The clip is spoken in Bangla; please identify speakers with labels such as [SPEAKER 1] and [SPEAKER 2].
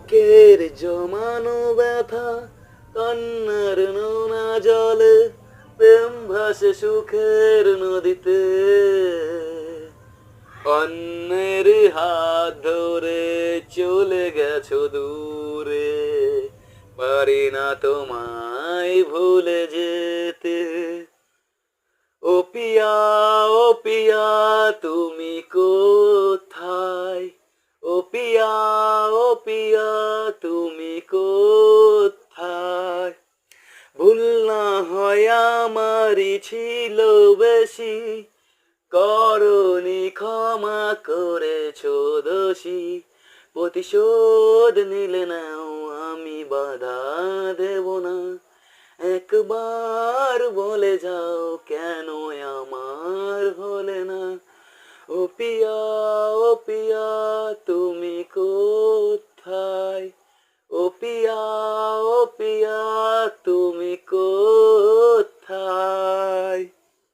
[SPEAKER 1] বুকের জমানো ব্যথা, কান্নার নোনা জলে প্রেম ভাসে সুখের নদীতে। অন্যের হাত ধরে চলে গেছো দূরে, পারি না তোমায় ভুলে যেতে। ও পিয়া, ও পিয়া, তুমি কোথায়? ও পিয়া, ও পিয়া, তুমি কোথায়? ভুল না হয় আমারই ছিল বেশি, করনি ক্ষমা করেছো দোষী। প্রতিশোধ নিলে নাও, আমি বাধা দেব না। একবার বলে যাও, কেন আমার হলে না? ও পিয়া, ও পিয়া, তুমি কোথায়? ও পিয়া, ও পিয়া, তুমি